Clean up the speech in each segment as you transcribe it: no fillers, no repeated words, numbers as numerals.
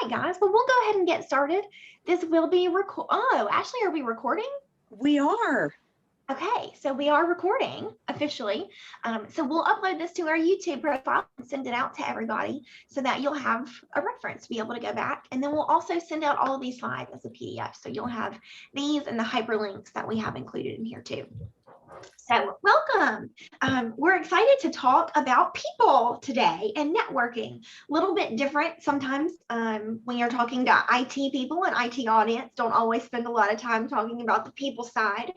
right, guys. Well, we'll go ahead and get started. This will be Ashley, are we recording? We are. Okay, so we are recording officially. So we'll upload this to our YouTube profile and send it out to everybody so that you'll have a reference to be able to go back. And then we'll also send out all of these slides as a PDF. So you'll have these and the hyperlinks that we have included in here too. So welcome. We're excited to talk about people today and networking. A little bit different sometimes when you're talking to IT people, and IT audience don't always spend a lot of time talking about the people side.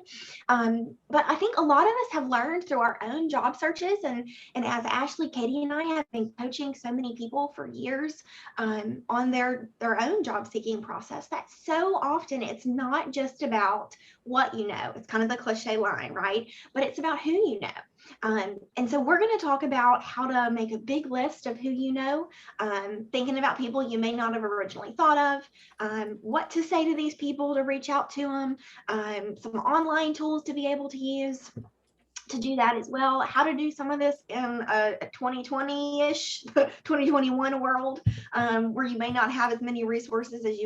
But I think a lot of us have learned through our own job searches, and as Ashley, Katie, and I have been coaching so many people for years on their own job seeking process, that so often it's not just about what you know. It's kind of the cliche line, right? But it's about who you know. And so we're going to talk about how to make a big list of who you know, thinking about people you may not have originally thought of, what to say to these people to reach out to them, some online tools to be able to use to do that as well, how to do some of this in a 2020-ish, 2021 world, where you may not have as many resources as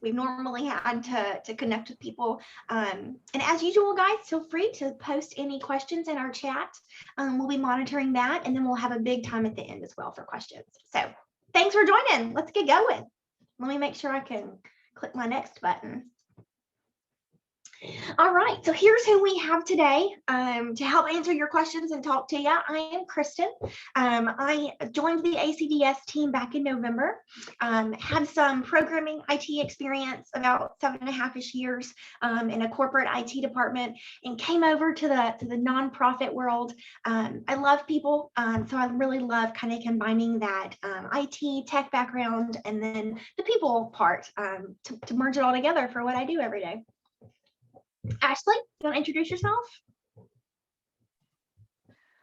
we've normally had to connect with people. And as usual, guys, feel free to post any questions in our chat. We'll be monitoring that, and then we'll have a big time at the end as well for questions. So thanks for joining. Let's get going. Let me make sure I can click my next button. All right, so here's who we have today to help answer your questions and talk to you. I am Kristen. I joined the ACDS team back in November, had some programming IT experience, about 7.5-ish years in a corporate IT department, and came over to the nonprofit world. I love people, so I really love kind of combining that IT tech background and then the people part to merge it all together for what I do every day. Ashley, you want to introduce yourself?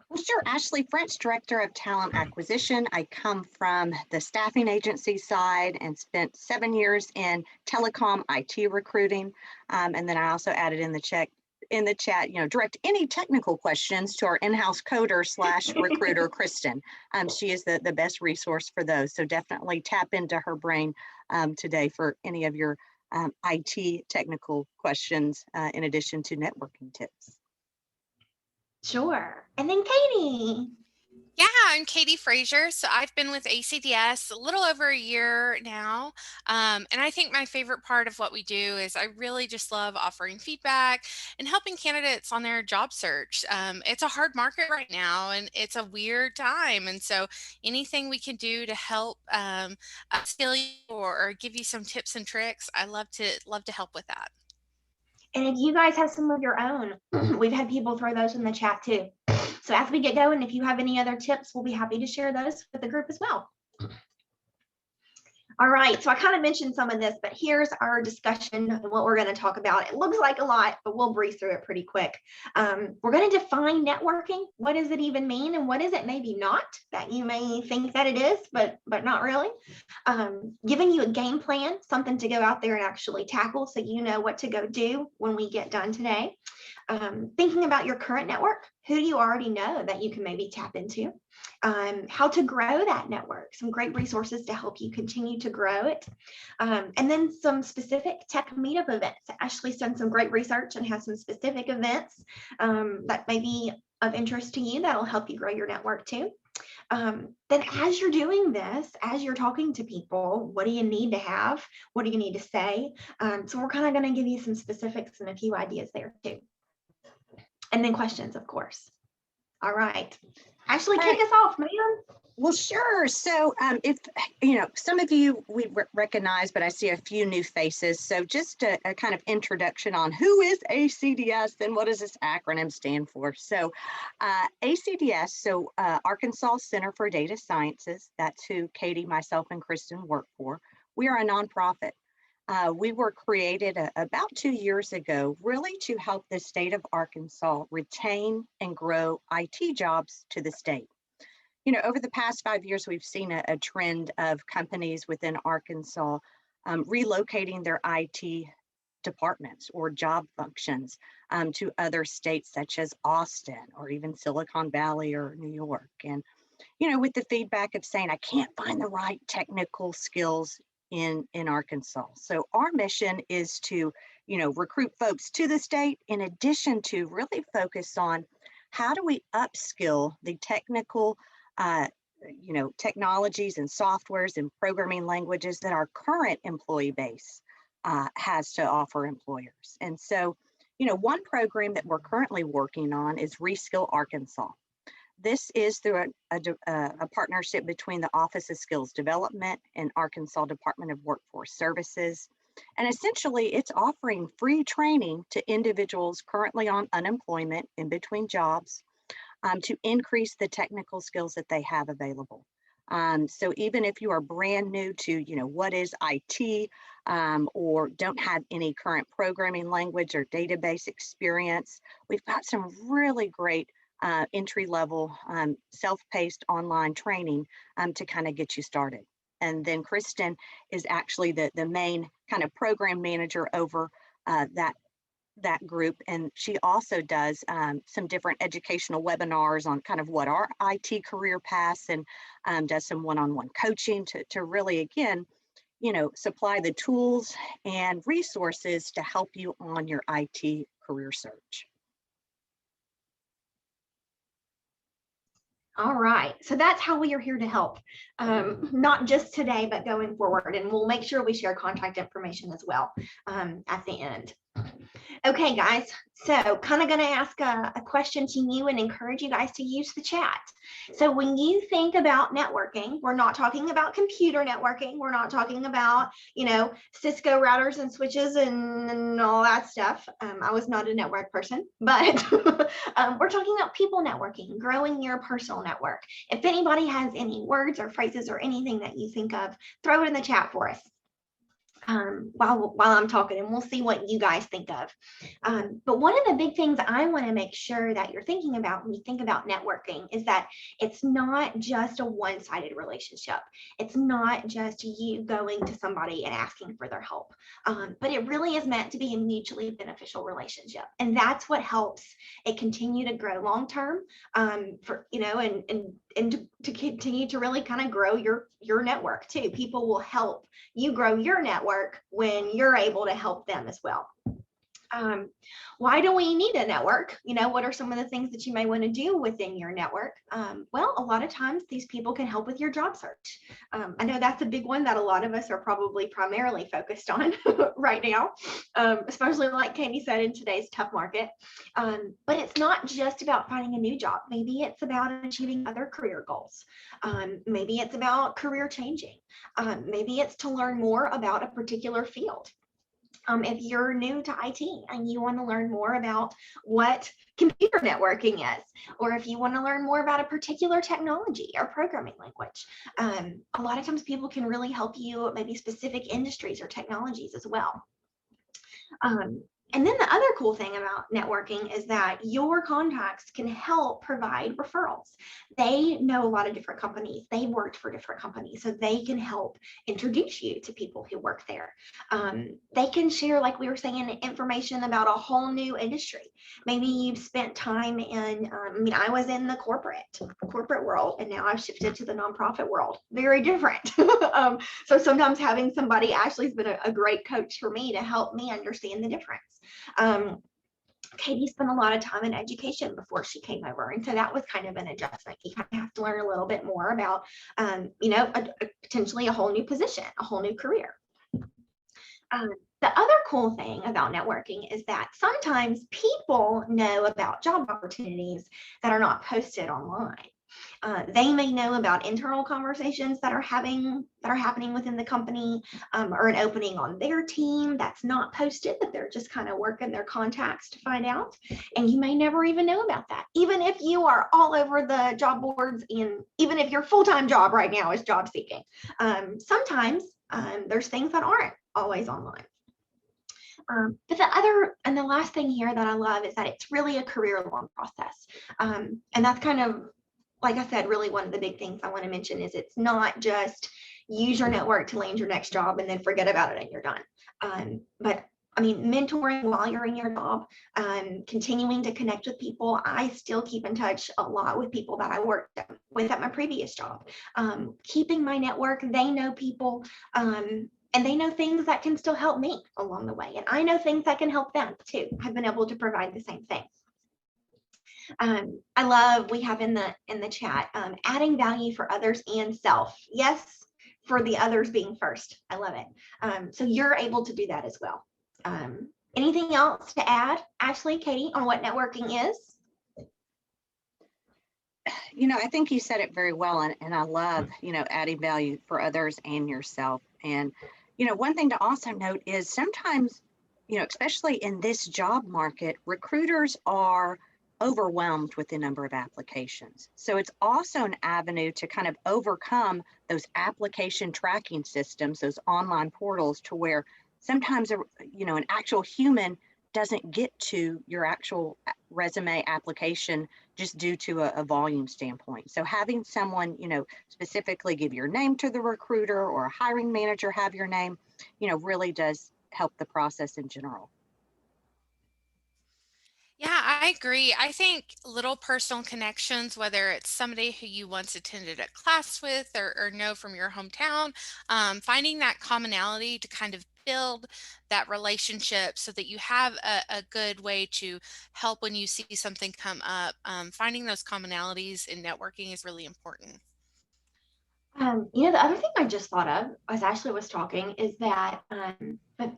Well, sure. Ashley French, Director of Talent Acquisition. I come from the staffing agency side and spent 7 years in telecom IT recruiting. And then I also added in the chat, direct any technical questions to our in-house coder / recruiter, Kristen. She is the best resource for those. So definitely tap into her brain today for any of your IT technical questions, in addition to networking tips. Sure. And then Katie. Yeah, I'm Katie Frazier. So I've been with ACDS a little over a year now. And I think my favorite part of what we do is I really just love offering feedback and helping candidates on their job search. It's a hard market right now and it's a weird time. And so anything we can do to help upskill you or give you some tips and tricks, I love to help with that. And if you guys have some of your own, we've had people throw those in the chat too. So as we get going, if you have any other tips, we'll be happy to share those with the group as well. All right, so I kind of mentioned some of this, but here's our discussion and what we're going to talk about. It looks like a lot, but we'll breeze through it pretty quick. We're going to define networking. What does it even mean? And what is it maybe not that you may think that it is, but not really? Giving you a game plan, something to go out there and actually tackle so you know what to go do when we get done today. Thinking about your current network, who do you already know that you can maybe tap into? How to grow that network, some great resources to help you continue to grow it. And then some specific tech meetup events. Ashley's done some great research and has some specific events that may be of interest to you that'll help you grow your network too. Then as you're doing this, as you're talking to people, what do you need to have? What do you need to say? So we're kind of going to give you some specifics and a few ideas there too. And then questions, of course. All right. Ashley, kick us off, ma'am. Well, sure. So if, some of you we recognize, but I see a few new faces. So just a kind of introduction on who is ACDS and what does this acronym stand for? So ACDS, Arkansas Center for Data Sciences, that's who Katie, myself, and Kristen work for. We are a nonprofit. We were created about 2 years ago, really to help the state of Arkansas retain and grow IT jobs to the state. Over the past 5 years, we've seen a trend of companies within Arkansas relocating their IT departments or job functions to other states such as Austin or even Silicon Valley or New York. And, with the feedback of saying, I can't find the right technical skills in Arkansas. So our mission is to, recruit folks to the state, in addition to really focus on how do we upskill the technical, technologies and softwares and programming languages that our current employee base has to offer employers. And so, one program that we're currently working on is Reskill Arkansas. This is through a partnership between the Office of Skills Development and Arkansas Department of Workforce Services. And essentially, it's offering free training to individuals currently on unemployment in between jobs to increase the technical skills that they have available. So even if you are brand new to, what is IT, or don't have any current programming language or database experience, we've got some really great entry-level self-paced online training to kind of get you started. And then Kristen is actually the main kind of program manager over that group. And she also does some different educational webinars on kind of what our IT career paths, and does some one-on-one coaching to really, again, supply the tools and resources to help you on your IT career search. All right, so that's how we are here to help, not just today, but going forward. And we'll make sure we share contact information as well at the end. Okay, guys, so kind of going to ask a question to you and encourage you guys to use the chat. So when you think about networking, we're not talking about computer networking. We're not talking about, Cisco routers and switches and all that stuff. I was not a network person, but we're talking about people networking, growing your personal network. If anybody has any words or phrases or anything that you think of, throw it in the chat for us. While I'm talking, and we'll see what you guys think of. But one of the big things I want to make sure that you're thinking about when you think about networking is that it's not just a one-sided relationship. It's not just you going to somebody and asking for their help, but it really is meant to be a mutually beneficial relationship. And that's what helps it continue to grow long-term, and to continue to really kind of grow your network too. People will help you grow your network when you're able to help them as well. Why do we need a network? What are some of the things that you may want to do within your network? Well, a lot of times these people can help with your job search. I know that's a big one that a lot of us are probably primarily focused on right now, especially like Katie said, in today's tough market. But it's not just about finding a new job. Maybe it's about achieving other career goals. Maybe it's about career changing. Maybe it's to learn more about a particular field. If you're new to IT and you want to learn more about what computer networking is, or if you want to learn more about a particular technology or programming language, a lot of times people can really help you, maybe specific industries or technologies as well. And then the other cool thing about networking is that your contacts can help provide referrals. They know a lot of different companies. They've worked for different companies, so they can help introduce you to people who work there. They can share, like we were saying, information about a whole new industry. Maybe you've spent time in, I was in the corporate world, and now I've shifted to the nonprofit world. Very different. So sometimes having somebody actually has been a great coach for me to help me understand the difference. Katie spent a lot of time in education before she came over, and so that was kind of an adjustment. You kind of have to learn a little bit more about, potentially a whole new position, a whole new career. The other cool thing about networking is that sometimes people know about job opportunities that are not posted online. They may know about internal conversations that are happening within the company, or an opening on their team that's not posted, that they're just kind of working their contacts to find out. And you may never even know about that, even if you are all over the job boards, and even if your full-time job right now is job seeking. Sometimes there's things that aren't always online. But the last thing here that I love is that it's really a career-long process. And that's kind of, like I said, really one of the big things I want to mention is it's not just use your network to land your next job and then forget about it and you're done. But mentoring while you're in your job, continuing to connect with people. I still keep in touch a lot with people that I worked with at my previous job. Keeping my network, they know people. And they know things that can still help me along the way. And I know things that can help them too. I've been able to provide the same thing. I love, we have in the chat, adding value for others and self. Yes, for the others being first. I love it. So you're able to do that as well. Anything else to add, Ashley, Katie, on what networking is? I think you said it very well, and I love, adding value for others and yourself. And, one thing to also note is sometimes, especially in this job market, recruiters are overwhelmed with the number of applications. So it's also an avenue to kind of overcome those application tracking systems, those online portals, to where sometimes, an actual human doesn't get to your actual resume application just due to a volume standpoint. So having someone, specifically give your name to the recruiter, or a hiring manager have your name, really does help the process in general. Yeah, I agree. I think little personal connections, whether it's somebody who you once attended a class with, or know from your hometown, finding that commonality to kind of build that relationship so that you have a good way to help when you see something come up. Finding those commonalities in networking is really important. The other thing I just thought of as Ashley was talking is that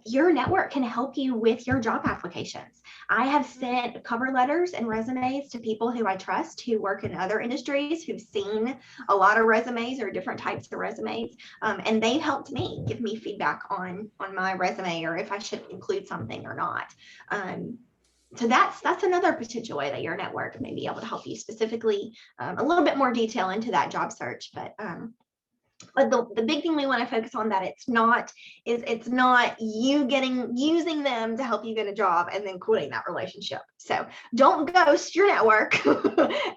your network can help you with your job applications. I have sent cover letters and resumes to people who I trust, who work in other industries, who've seen a lot of resumes or different types of resumes, and they've helped me give me feedback on my resume, or if I should include something or not. So that's another potential way that your network may be able to help you specifically, a little bit more detail into that job search. But the big thing we want to focus on, that it's not you using them to help you get a job and then quitting that relationship. So don't ghost your network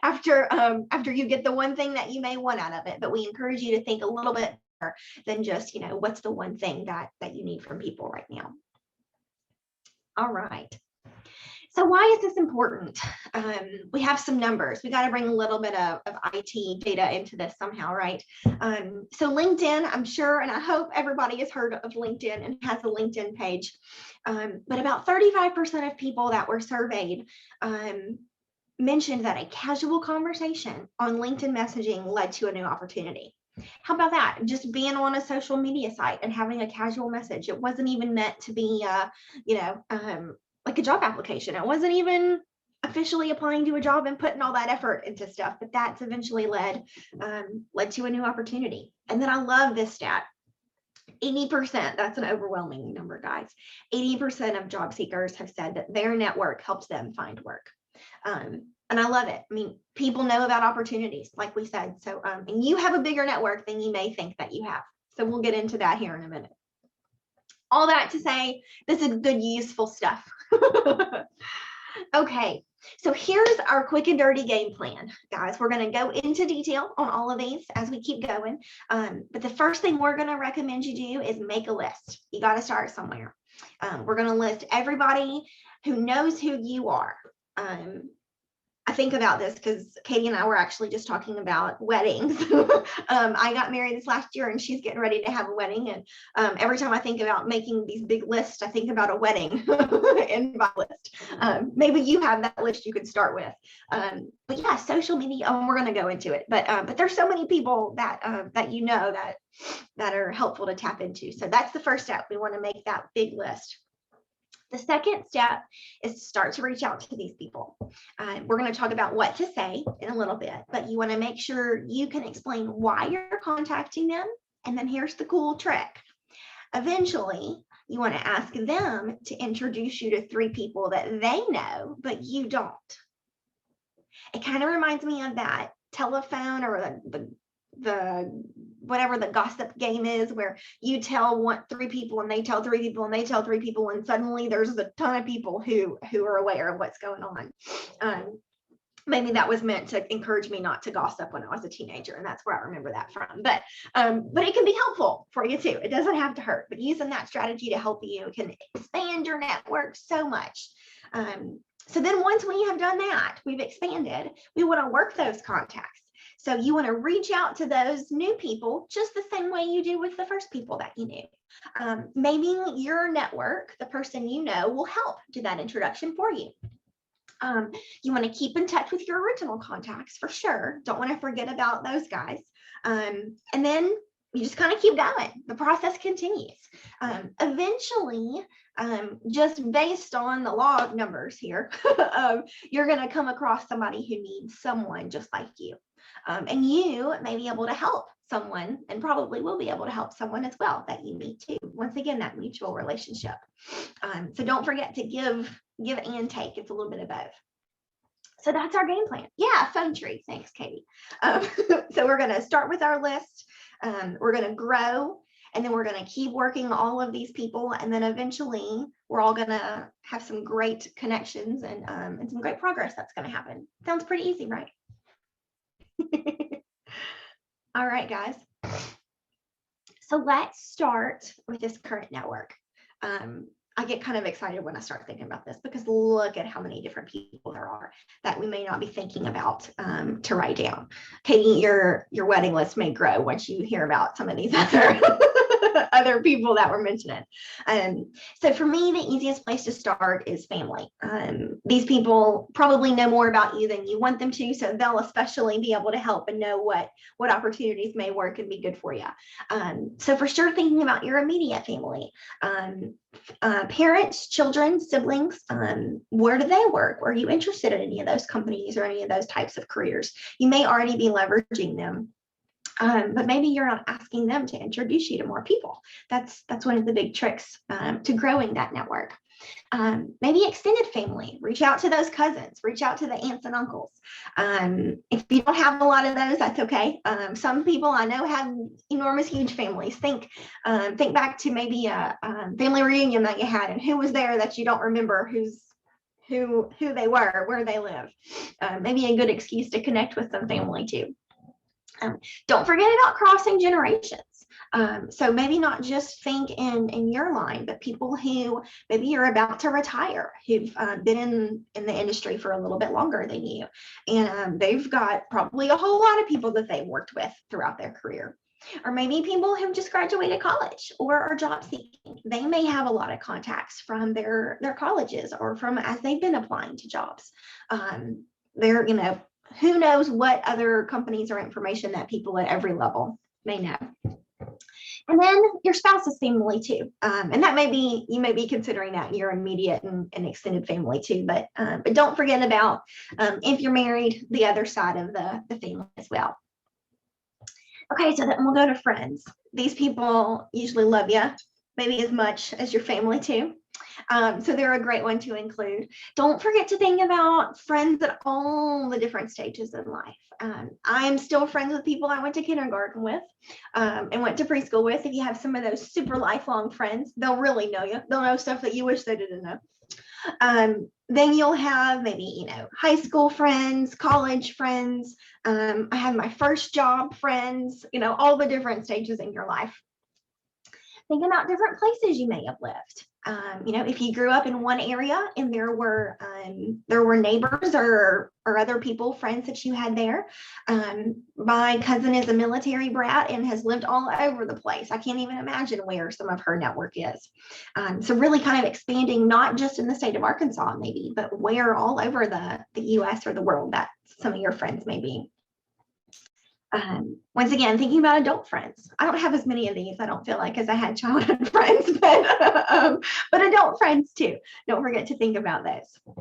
after you get the one thing that you may want out of it. But we encourage you to think a little bit more than just, what's the one thing that you need from people right now. All right. So why is this important? We have some numbers. We got to bring a little bit of IT data into this somehow, right? So LinkedIn, I'm sure, and I hope everybody has heard of LinkedIn and has a LinkedIn page. But about 35% of people that were surveyed mentioned that a casual conversation on LinkedIn messaging led to a new opportunity. How about that? Just being on a social media site and having a casual message. It wasn't even meant to be, like a job application. It wasn't even officially applying to a job and putting all that effort into stuff, but that's eventually led to a new opportunity. And then I love this stat. 80%, that's an overwhelming number, guys. 80% of job seekers have said that their network helps them find work. And I love it. I mean, people know about opportunities, like we said. So, and you have a bigger network than you may think that you have. So we'll get into that here in a minute. All that to say, this is good, useful stuff. Okay, so here's our quick and dirty game plan, guys. We're going to go into detail on all of these as we keep going. But the first thing we're going to recommend you do is make a list. You got to start somewhere. We're going to list everybody who knows who you are. I think about this because Katie and I were actually just talking about weddings. I got married this last year, and she's getting ready to have a wedding. And every time I think about making these big lists, I think about a wedding in my list. Maybe you have that list you could start with. But yeah, social media. We're going to go into it. But there's so many people that that are helpful to tap into. So that's the first step. We want to make that big list. The second step is to start to reach out to these people. We're going to talk about what to say in a little bit, but you want to make sure you can explain why you're contacting them. And then here's the cool trick. Eventually, you want to ask them to introduce you to 3 people that they know, but you don't. It kind of reminds me of that telephone or the whatever the gossip game is, where you tell 3 people and they tell 3 people and they tell 3 people, and suddenly there's a ton of people who are aware of what's going on. Maybe that was meant to encourage me not to gossip when I was a teenager, and that's where I remember that from. But it can be helpful for you too. It doesn't have to hurt, but using that strategy to help you can expand your network so much. So then once we have done that, we've expanded, we want to work those contacts. So you want to reach out to those new people just the same way you do with the first people that you knew. Maybe your network, the person you know, will help do that introduction for you. You want to keep in touch with your original contacts for sure. Don't want to forget about those guys. And then you just kind of keep going. The process continues. Eventually, just based on the law of numbers here, you're going to come across somebody who needs someone just like you. And you may be able to help someone, and probably will be able to help someone as well that you meet too. Once again, that mutual relationship. So don't forget to give and take. It's a little bit of both. So that's our game plan. Yeah, phone tree. Thanks, Katie. So we're going to start with our list. We're going to grow, and then we're going to keep working all of these people, and then eventually we're all going to have some great connections and some great progress that's going to happen. Sounds pretty easy, right? All right, guys. So let's start with this current network. I get kind of excited when I start thinking about this, because look at how many different people there are that we may not be thinking about to write down. Katie, your wedding list may grow once you hear about some of these other people that we're mentioning. So for me, the easiest place to start is family. These people probably know more about you than you want them to, so they'll especially be able to help and know what opportunities may work and be good for you. So for sure, thinking about your immediate family. Parents, children, siblings, where do they work? Are you interested in any of those companies or any of those types of careers? You may already be leveraging them, but maybe you're not asking them to introduce you to more people. That's one of the big tricks to growing that network. Maybe extended family, reach out to those cousins, reach out to the aunts and uncles. If you don't have a lot of those, that's okay. Some people I know have enormous, huge families. Think back to maybe a family reunion that you had, and who was there that you don't remember who they were, where they live. Maybe a good excuse to connect with some family too. Don't forget about crossing generations. So maybe not just think in your line, but people who maybe you're about to retire, who've been in the industry for a little bit longer than you. And they've got probably a whole lot of people that they've worked with throughout their career. Or maybe people who've just graduated college or are job seeking. They may have a lot of contacts from their colleges or from as they've been applying to jobs. Who knows what other companies or information that people at every level may know. And then your spouse's family too. And that you may be considering that your immediate and extended family too, but don't forget about, if you're married, the other side of the family as well. Okay, so then we'll go to friends. These people usually love you, maybe as much as your family too. So they're a great one to include. Don't forget to think about friends at all the different stages in life. I'm still friends with people I went to kindergarten with and went to preschool with. If you have some of those super lifelong friends, they'll really know you. They'll know stuff that you wish they didn't know. Then you'll have maybe, high school friends, college friends. I have my first job friends, all the different stages in your life. Think about different places you may have lived. If you grew up in one area and there were neighbors or other people, friends that you had there. My cousin is a military brat and has lived all over the place. I can't even imagine where some of her network is. So really kind of expanding, not just in the state of Arkansas maybe, but where all over the US or the world that some of your friends may be. Once again, thinking about adult friends. I don't have as many of these, I don't feel like, as I had childhood friends, but adult friends too. Don't forget to think about those.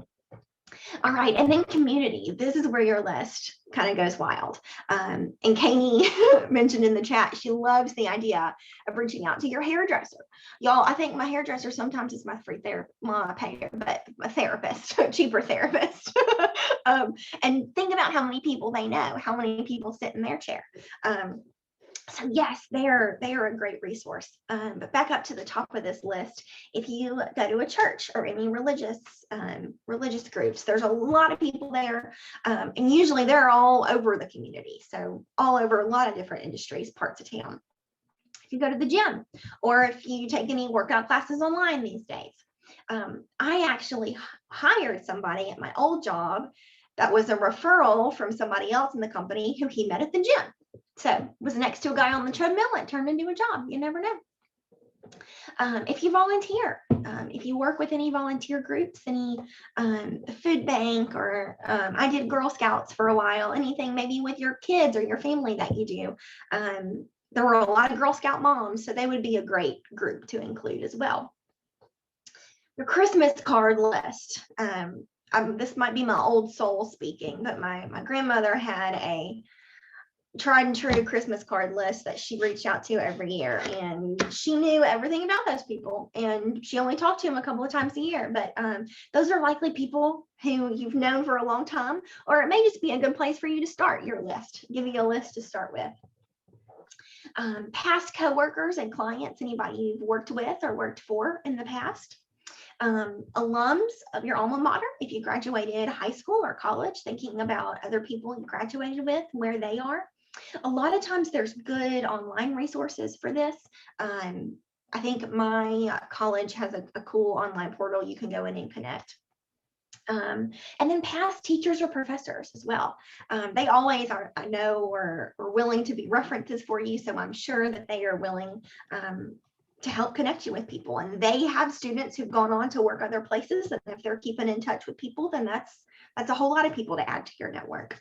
All right, and then community. This is where your list kind of goes wild. And Katie mentioned in the chat, she loves the idea of reaching out to your hairdresser. Y'all, I think my hairdresser sometimes is my free therapist, but a therapist, cheaper therapist. And think about how many people they know, how many people sit in their chair. So yes, they are a great resource. But back up to the top of this list, if you go to a church or any religious groups, there's a lot of people there, and usually they're all over the community. So all over a lot of different industries, parts of town. If you go to the gym, or if you take any workout classes online these days, I actually hired somebody at my old job that was a referral from somebody else in the company who he met at the gym. So was next to a guy on the treadmill, it turned into a job. You never know. If you volunteer, if you work with any volunteer groups, any food bank, or I did Girl Scouts for a while, anything maybe with your kids or your family that you do. There were a lot of Girl Scout moms, so they would be a great group to include as well. The Christmas card list. This might be my old soul speaking, but my grandmother had a tried and true Christmas card list that she reached out to every year, and she knew everything about those people, and she only talked to them a couple of times a year, but those are likely people who you've known for a long time, or it may just be a good place for you to start your list, give you a list to start with. Past coworkers and clients, anybody you've worked with or worked for in the past. Alums of your alma mater, if you graduated high school or college, thinking about other people you graduated with, where they are. A lot of times there's good online resources for this. I think my college has a cool online portal you can go in and connect. And then past teachers or professors as well. They always are, I know, are willing to be references for you. So I'm sure that they are willing to help connect you with people. And they have students who've gone on to work other places. And if they're keeping in touch with people, then that's a whole lot of people to add to your network.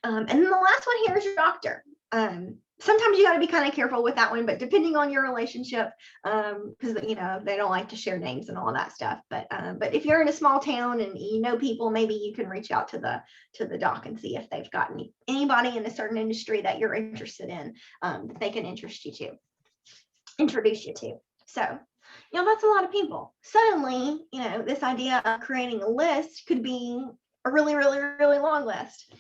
And then the last one here is your doctor. Sometimes you got to be kind of careful with that one, but depending on your relationship, because they don't like to share names and all of that stuff. But if you're in a small town and you know people, maybe you can reach out to the doc and see if they've got anybody in a certain industry that you're interested in, that they can introduce you to. So that's a lot of people. Suddenly, this idea of creating a list could be a really, really, really long list.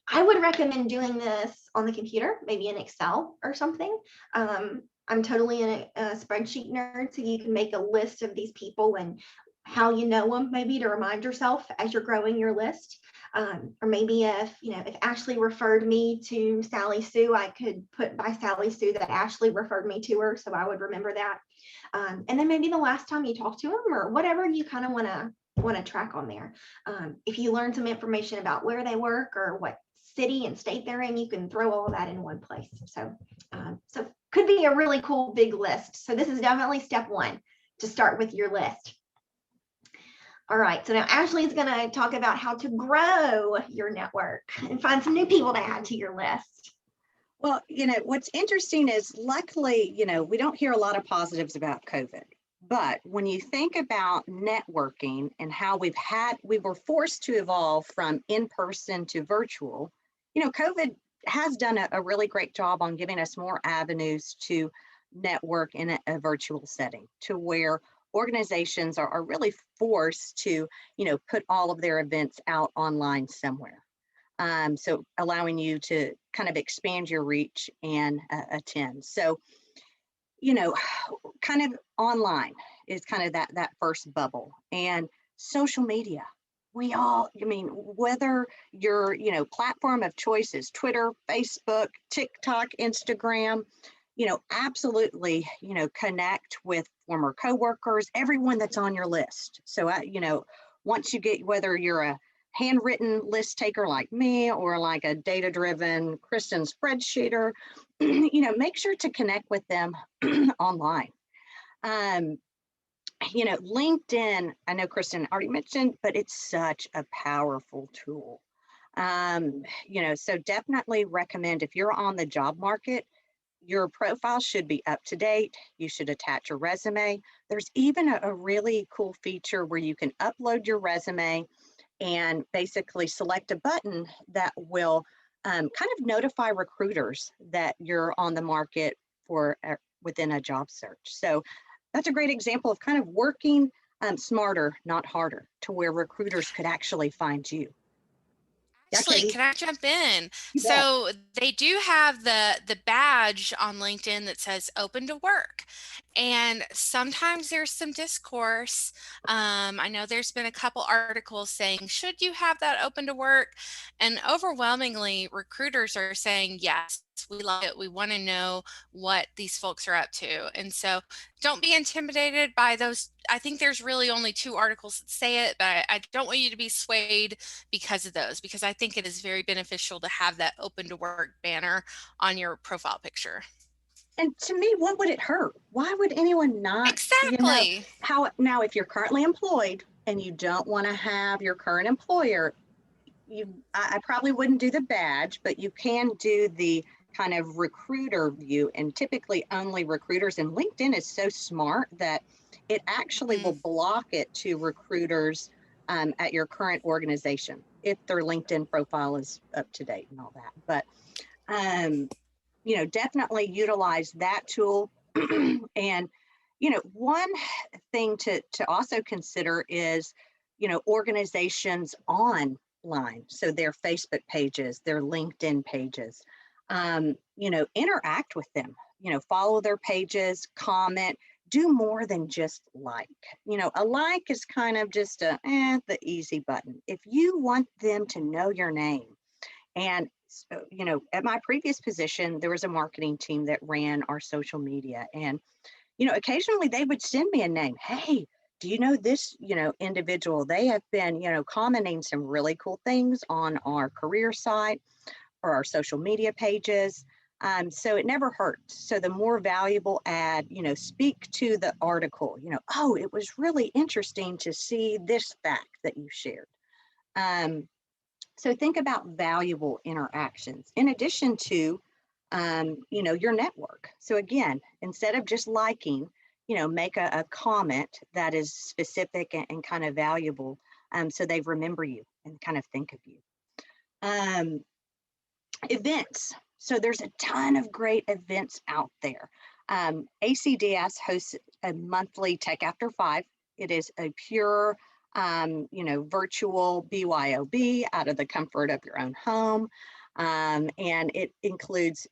I would recommend doing this on the computer, maybe in Excel or something. I'm totally a spreadsheet nerd, so you can make a list of these people and how you know them, maybe to remind yourself as you're growing your list. Or maybe if Ashley referred me to Sally Sue, I could put by Sally Sue that Ashley referred me to her, so I would remember that. And then maybe the last time you talked to them, or whatever you kind of want to track on there. If you learn some information about where they work or what city and state they're in, you can throw all of that in one place. So could be a really cool big list. So this is definitely step one, to start with your list. All right, so now Ashley is going to talk about how to grow your network and find some new people to add to your list. Well, what's interesting is, luckily, we don't hear a lot of positives about COVID. But when you think about networking and how we were forced to evolve from in-person to virtual, COVID has done a really great job on giving us more avenues to network in a virtual setting, to where organizations are really forced to, put all of their events out online somewhere. So allowing you to kind of expand your reach and attend. So, kind of online is kind of that first bubble. And social media, whether your, platform of choice is Twitter, Facebook, TikTok, Instagram, absolutely, connect with former coworkers, everyone that's on your list. So, once you get, whether you're a handwritten list taker like me, or like a data-driven Kristen spreadsheeter, make sure to connect with them online. LinkedIn, I know Kristen already mentioned, but it's such a powerful tool. So definitely recommend, if you're on the job market, your profile should be up to date. You should attach a resume. There's even a really cool feature where you can upload your resume and basically select a button that will kind of notify recruiters that you're on the market for within a job search. So that's a great example of kind of working smarter, not harder, to where recruiters could actually find you. Actually, can I jump in? You bet. So they do have the badge on LinkedIn that says open to work. And sometimes there's some discourse. I know there's been a couple articles saying, should you have that open to work? And overwhelmingly, recruiters are saying yes. We like it. We want to know what these folks are up to. And so don't be intimidated by those. I think there's really only 2 articles that say it, but I don't want you to be swayed because of those, because I think it is very beneficial to have that open to work banner on your profile picture. And to me, what would it hurt? Why would anyone not, Exactly. how now, if you're currently employed and you don't want to have your current employer, I probably wouldn't do the badge, but you can do the kind of recruiter view, and typically only recruiters, and LinkedIn is so smart that it actually will block it to recruiters at your current organization if their LinkedIn profile is up to date and all that. But definitely utilize that tool. And one thing to also consider is organizations online, so their Facebook pages, their LinkedIn pages. Interact with them, follow their pages, comment, do more than just like. A like is kind of just the easy button. If you want them to know your name, and at my previous position, there was a marketing team that ran our social media, and occasionally they would send me a name. Hey, do you know this individual? They have been commenting some really cool things on our career site or our social media pages. So it never hurts. So the more valuable ad, speak to the article, oh, it was really interesting to see this fact that you shared. So think about valuable interactions in addition to, your network. So again, instead of just liking, make a comment that is specific and kind of valuable, so they remember you and kind of think of you. Events. So there's a ton of great events out there. ACDS hosts a monthly Tech After 5. It is a pure, virtual BYOB out of the comfort of your own home. And it includes,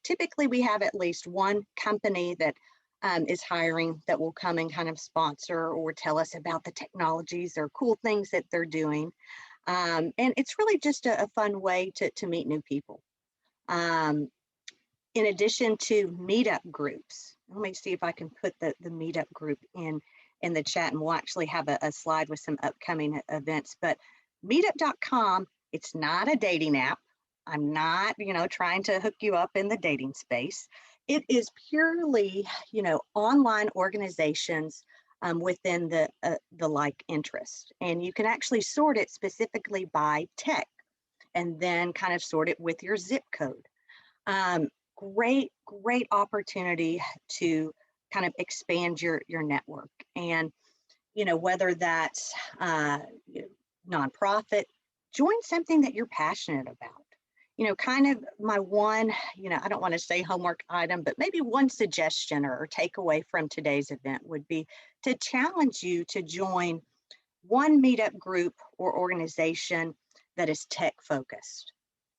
typically we have at least one company that is hiring that will come and kind of sponsor or tell us about the technologies or cool things that they're doing. And it's really just a fun way to meet new people. In addition to meetup groups, let me see if I can put the meetup group in the chat, and we'll actually have a slide with some upcoming events. But Meetup.com, it's not a dating app. I'm not, trying to hook you up in the dating space. It is purely, online organizations within the like interest. And you can actually sort it specifically by tech and then kind of sort it with your zip code. Great opportunity to kind of expand your network. And, whether that's nonprofit, join something that you're passionate about. Kind of my one, I don't want to say homework item, but maybe one suggestion or takeaway from today's event would be to challenge you to join one meetup group or organization that is tech focused,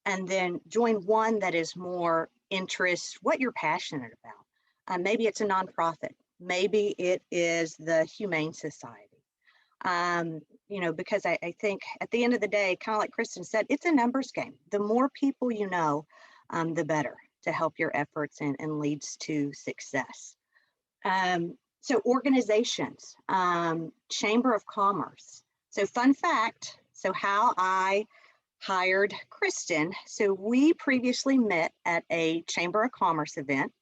and then join one that is more interest, what you're passionate about. Maybe it's a nonprofit, maybe it is the Humane Society. Because I think at the end of the day, kind of like Kristen said, it's a numbers game. The more people the better to help your efforts and leads to success. So organizations, Chamber of Commerce. So fun fact, so how I hired Kristen. So we previously met at a Chamber of Commerce event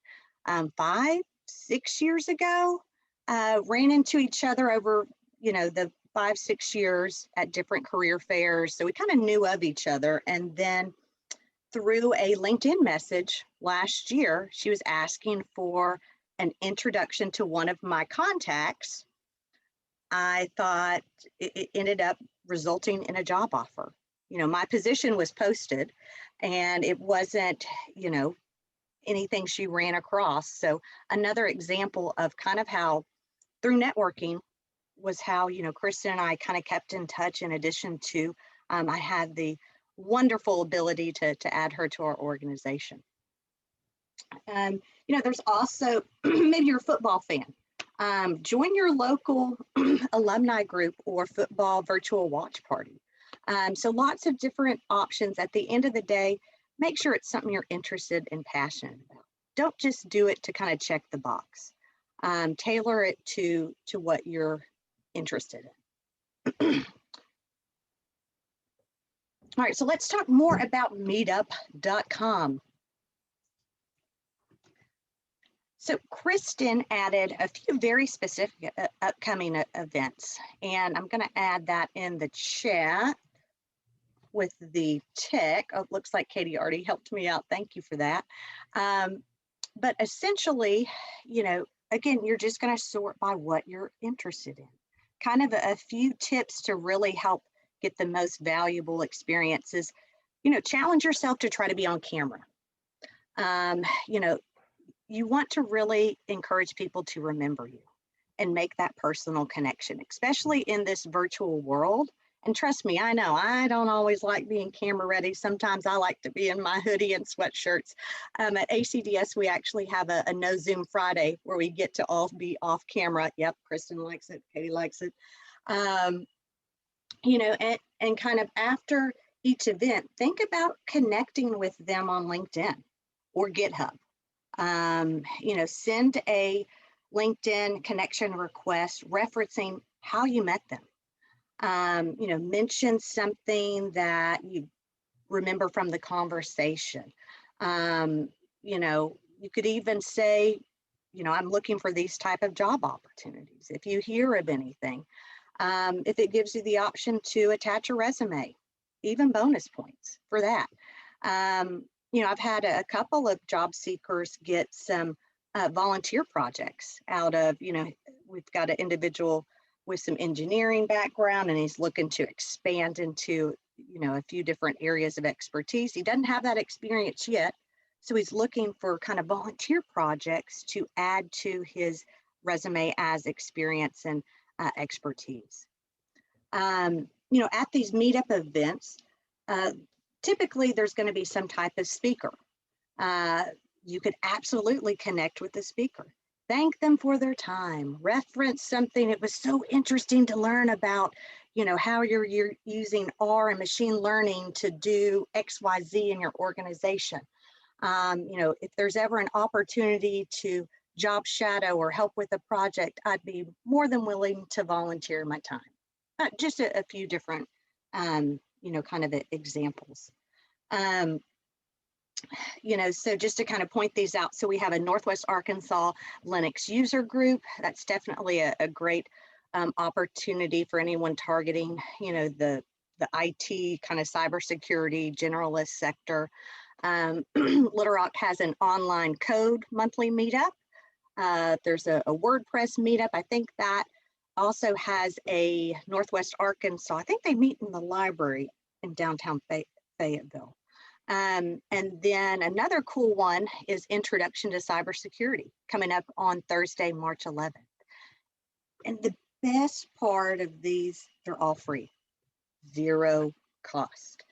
5-6 years ago, ran into each other over, the 5-6 years at different career fairs. So we kind of knew of each other. And then through a LinkedIn message last year, she was asking for an introduction to one of my contacts. I thought it ended up resulting in a job offer. My position was posted and it wasn't, anything she ran across. So another example of kind of how through networking was how, Kristen and I kind of kept in touch. In addition to, I had the wonderful ability to add her to our organization. There's also, maybe you're a football fan. Join your local alumni group or football virtual watch party. So lots of different options. At the end of the day, make sure it's something you're interested and passionate about. Don't just do it to kind of check the box. Tailor it to what you're interested in. All right, so let's talk more about Meetup.com. So Kristen added a few very specific upcoming events, and I'm going to add that in the chat with the tick. Oh, it looks like Katie already helped me out. Thank you for that. But essentially, you know, again, you're just going to sort by what you're interested in. Kind of a few tips to really help get the most valuable experiences. You know, challenge yourself to try to be on camera. You know, you want to really encourage people to remember you and make that personal connection, especially in this virtual world. And trust me, I know I don't always like being camera ready. Sometimes I like to be in my hoodie and sweatshirts. At ACDS, we actually have a No Zoom Friday where we get to all be off camera. Yep, Kristen likes it, Katie likes it. You know, and kind of after each event, think about connecting with them on LinkedIn or GitHub. You know, send a LinkedIn connection request referencing how you met them. You know, mention something that you remember from the conversation. You know, you could even say, you know, I'm looking for these type of job opportunities. If you hear of anything, if it gives you the option to attach a resume, even bonus points for that. You know, I've had a couple of job seekers get some volunteer projects out of, you know, we've got an individual with some engineering background and he's looking to expand into, you know, a few different areas of expertise. He doesn't have that experience yet. So he's looking for kind of volunteer projects to add to his resume as experience and expertise. You know, at these meetup events, typically there's going to be some type of speaker. You could absolutely connect with the speaker. Thank them for their time. Reference something. It was so interesting to learn about, you know, how you're using R and machine learning to do XYZ in your organization. You know, if there's ever an opportunity to job shadow or help with a project, I'd be more than willing to volunteer my time. Just a few different, you know, kind of examples. You know, so just to kind of point these out, so we have a Northwest Arkansas Linux user group. That's definitely a great opportunity for anyone targeting, you know, the IT kind of cybersecurity generalist sector. Little Rock has an online code monthly meetup. There's a WordPress meetup. I think that also has a Northwest Arkansas. I think they meet in the library in downtown Fayetteville. And then another cool one is Introduction to Cybersecurity coming up on Thursday, March 11th. And the best part of these, they're all free, zero cost.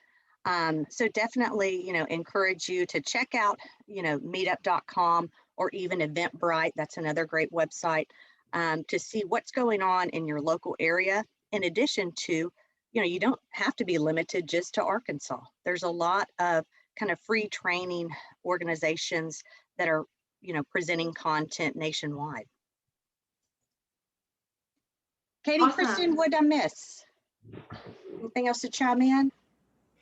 So definitely, you know, encourage you to check out, you know, meetup.com or even Eventbrite. That's another great website to see what's going on in your local area. In addition to, you know, you don't have to be limited just to Arkansas. There's a lot of kind of free training organizations that are, you know, presenting content nationwide. Katie, Awesome. Kristen, what did I miss? Anything else to chime in?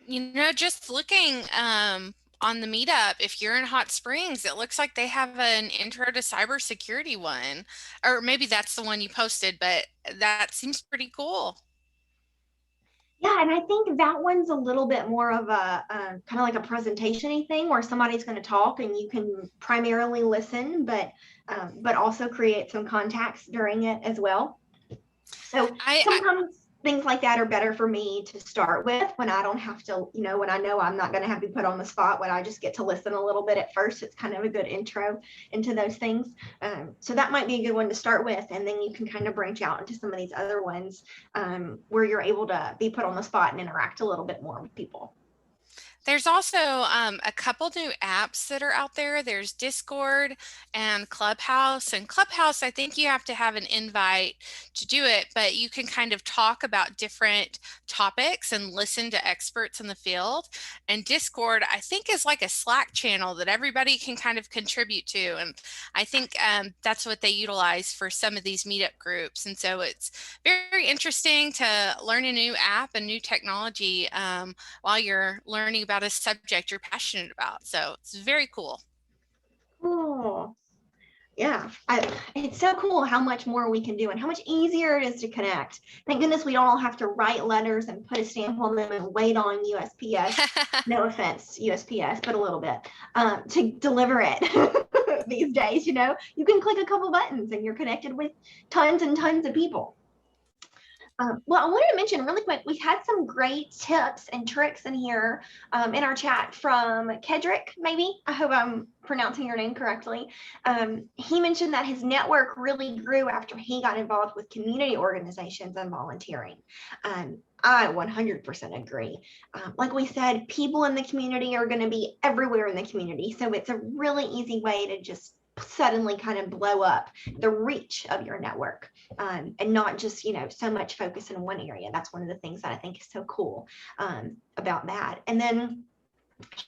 You know, just looking on the meetup, if you're in Hot Springs, it looks like they have an intro to cybersecurity one, or maybe that's the one you posted, but that seems pretty cool. Yeah, and I think that one's a little bit more of a kind of like a presentation-y thing where somebody's going to talk and you can primarily listen, but also create some contacts during it as well. So sometimes things like that are better for me to start with when I don't have to, you know, when I know I'm not going to have to be put on the spot, when I just get to listen a little bit at first. It's kind of a good intro into those things. So that might be a good one to start with. And then you can kind of branch out into some of these other ones where you're able to be put on the spot and interact a little bit more with people. There's also a couple new apps that are out there. There's Discord and Clubhouse. And Clubhouse, I think you have to have an invite to do it, but you can kind of talk about different topics and listen to experts in the field. And Discord, I think, is like a Slack channel that everybody can kind of contribute to. And I think that's what they utilize for some of these meetup groups. And so it's very interesting to learn a new app and new technology while you're learning about a subject you're passionate about. So it's very cool. Cool. Yeah, it's so cool how much more we can do and how much easier it is to connect. Thank goodness we don't all have to write letters and put a stamp on them and wait on USPS. No offense, USPS, but a little bit to deliver it these days. You know, you can click a couple buttons and you're connected with tons and tons of people. Well, I wanted to mention really quick, we had some great tips and tricks in here in our chat from Kedrick, maybe. I hope I'm pronouncing your name correctly. He mentioned that his network really grew after he got involved with community organizations and volunteering. I 100% agree. Like we said, people in the community are going to be everywhere in the community. So it's a really easy way to just suddenly kind of blow up the reach of your network and not just, you know, so much focus in one area. That's one of the things that I think is so cool about that. And then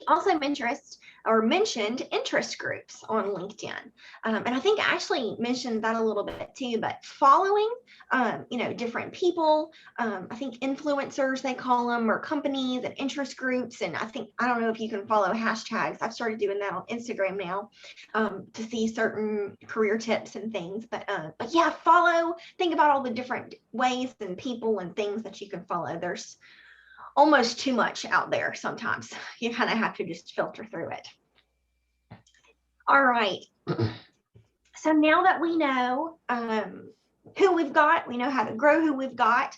also mentioned interest groups on LinkedIn. And I think Ashley mentioned that a little bit too, but following, you know, different people, I think influencers, they call them, or companies and interest groups. And I don't know if you can follow hashtags. I've started doing that on Instagram now to see certain career tips and things. But yeah, think about all the different ways and people and things that you can follow. There's almost too much out there sometimes. You kind of have to just filter through it. All right. So now that we know who we've got, we know how to grow who we've got.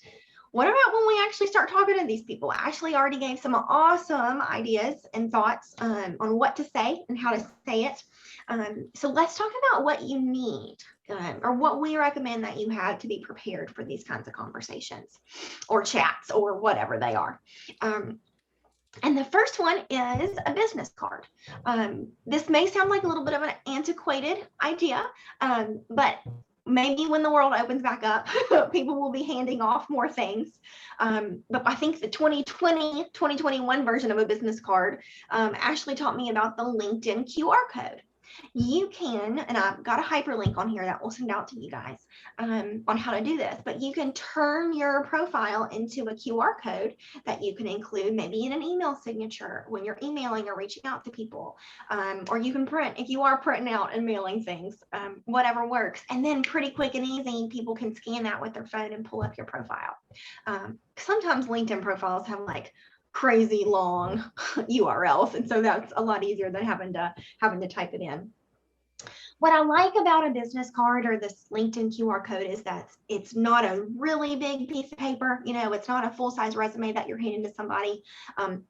What about when we actually start talking to these people? Ashley already gave some awesome ideas and thoughts on what to say and how to say it. So let's talk about what you need or what we recommend that you have to be prepared for these kinds of conversations or chats or whatever they are. And the first one is a business card. This may sound like a little bit of an antiquated idea, but maybe when the world opens back up, people will be handing off more things. But I think the 2021 version of a business card, Ashley taught me about the LinkedIn QR code. You can, and I've got a hyperlink on here that we'll send out to you guys on how to do this, but you can turn your profile into a QR code that you can include maybe in an email signature when you're emailing or reaching out to people, or you can print if you are printing out and mailing things, whatever works. And then pretty quick and easy, people can scan that with their phone and pull up your profile. Sometimes LinkedIn profiles have like crazy long URLs, and so that's a lot easier than having to type it in. What I like about a business card or this LinkedIn QR code is that it's not a really big piece of paper. You know, it's not a full-size resume that you're handing to somebody,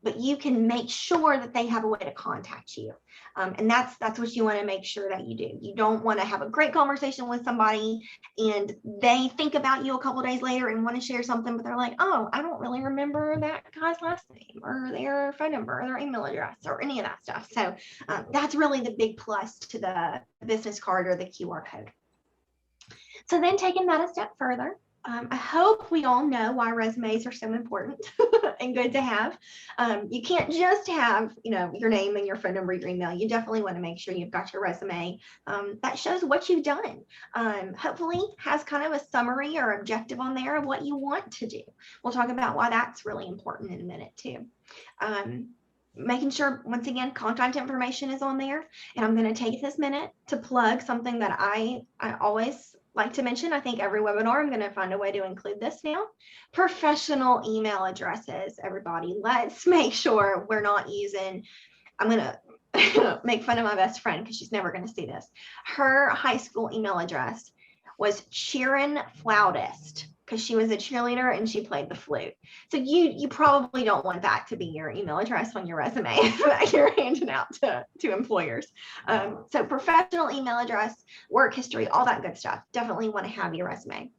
but you can make sure that they have a way to contact you. And that's what you want to make sure that you do. You don't want to have a great conversation with somebody and they think about you a couple of days later and want to share something, but they're like, oh, I don't really remember that guy's last name or their phone number or their email address or any of that stuff. So that's really the big plus to the business card or the QR code. So then taking that a step further, I hope we all know why resumes are so important and good to have. You can't just have, you know, your name and your phone number, your email. You definitely want to make sure you've got your resume that shows what you've done. Hopefully has kind of a summary or objective on there of what you want to do. We'll talk about why that's really important in a minute too. Making sure, once again, contact information is on there. And I'm going to take this minute to plug something that I always like to mention. I think every webinar, I'm going to find a way to include this now. Professional email addresses, everybody. Let's make sure we're not using, I'm going to make fun of my best friend because she's never going to see this. Her high school email address was Cheerin' Flautist, because she was a cheerleader and she played the flute. So you probably don't want that to be your email address on your resume that you're handing out to employers. So professional email address, work history, all that good stuff. Definitely want to have your resume.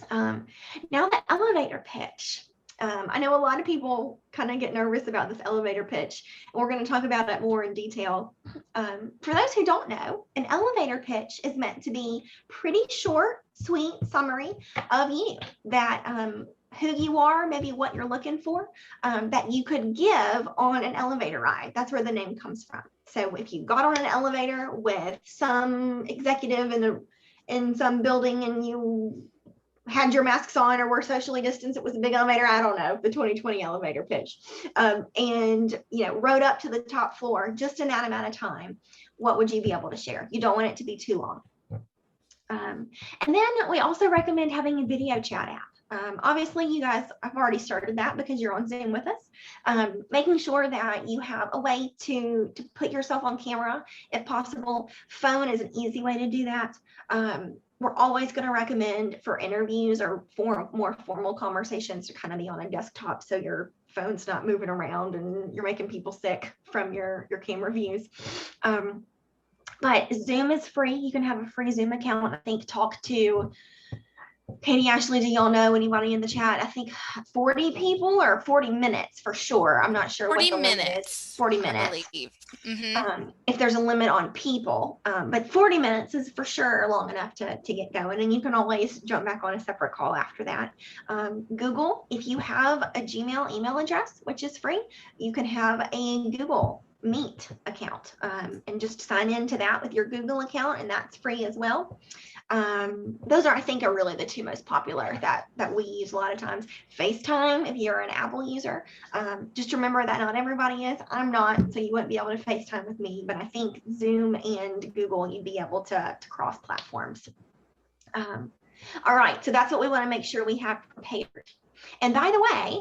Now the elevator pitch. I know a lot of people kind of get nervous about this elevator pitch, and we're going to talk about it more in detail. For those who don't know, an elevator pitch is meant to be pretty short, sweet summary of you, that who you are, maybe what you're looking for, that you could give on an elevator ride. That's where the name comes from. So if you got on an elevator with some executive in some building and you had your masks on or were socially distanced, it was a big elevator, I don't know, the 2020 elevator pitch, and rode up to the top floor just in that amount of time, what would you be able to share? You don't want it to be too long. And then we also recommend having a video chat app. Obviously, you guys have already started that because you're on Zoom with us. Making sure that you have a way to put yourself on camera, if possible. Phone is an easy way to do that. We're always going to recommend for interviews or for more formal conversations to kind of be on a desktop, so your phone's not moving around and you're making people sick from your camera views. But Zoom is free. You can have a free Zoom account. I think talk to Katie, Ashley, do y'all know anybody in the chat? I think 40 people or 40 minutes for sure. I'm not sure 40 what the minutes, limit is. 40 minutes. I believe. Mm-hmm. If there's a limit on people, but 40 minutes is for sure long enough to get going. And you can always jump back on a separate call after that. Google, if you have a Gmail email address, which is free, you can have a Google Meet account and just sign into that with your Google account, and that's free as well. Those are, I think, are really the two most popular that we use a lot of times. FaceTime, if you're an Apple user, just remember that not everybody is. I'm not, so you wouldn't be able to FaceTime with me, but I think Zoom and Google, you'd be able to cross platforms. All right, so that's what we want to make sure we have prepared. And by the way,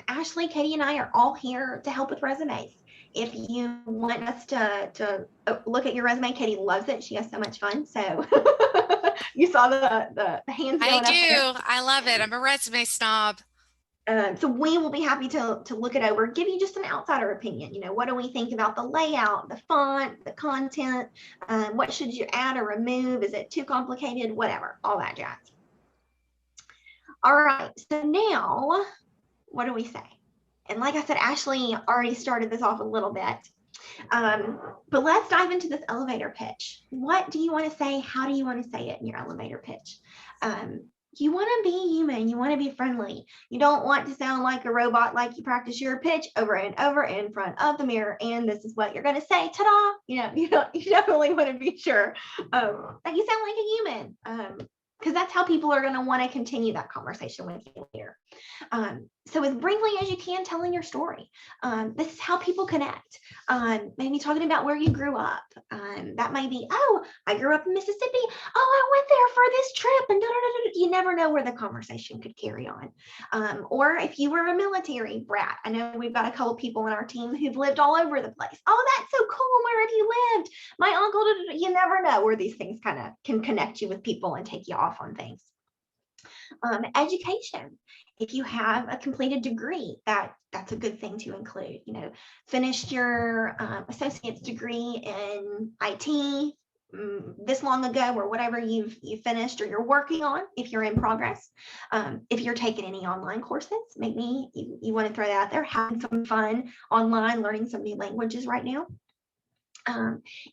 Ashley, Katie, and I are all here to help with resumes. If you want us to look at your resume, Katie loves it. She has so much fun. So you saw the hands going up there. I do. I love it. I'm a resume snob. So we will be happy to look it over, give you just an outsider opinion. What do we think about the layout, the font, the content? What should you add or remove? Is it too complicated? Whatever, all that jazz. All right, so now, what do we say? And like I said, Ashley already started this off a little bit, but let's dive into this elevator pitch. What do you want to say? How do you want to say it in your elevator pitch? You want to be human. You want to be friendly. You don't want to sound like a robot, like you practice your pitch over and over in front of the mirror, and this is what you're going to say. Ta-da! You definitely want to be sure that you sound like a human. Because that's how people are going to want to continue that conversation with you later. So as briefly as you can, telling your story. This is how people connect. Maybe talking about where you grew up. That might be, oh, I grew up in Mississippi. Oh, I went there for this trip. And you never know where the conversation could carry on. Or if you were a military brat. I know we've got a couple people in our team who've lived all over the place. Oh, that's so cool. Where have you lived? My uncle, you never know where these things kind of can connect you with people and take you off on things. Education. If you have a completed degree, that's a good thing to include. Finished your associate's degree in IT this long ago, or whatever you've finished or you're working on, if you're in progress. If you're taking any online courses, maybe you want to throw that out there, having some fun online, learning some new languages right now.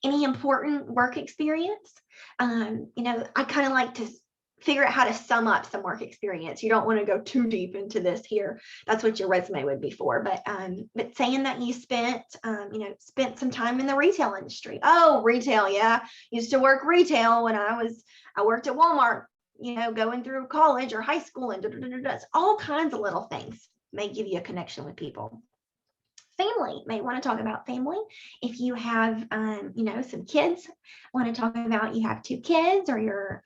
Any important work experience. I kind of like to figure out how to sum up some work experience. You don't want to go too deep into this here. That's what your resume would be for. But saying that you spent some time in the retail industry. Oh, retail, yeah. Used to work retail when I worked at Walmart, going through college or high school, and all kinds of little things may give you a connection with people. Family, may want to talk about family. If you have, some kids, want to talk about you have 2 kids, or you're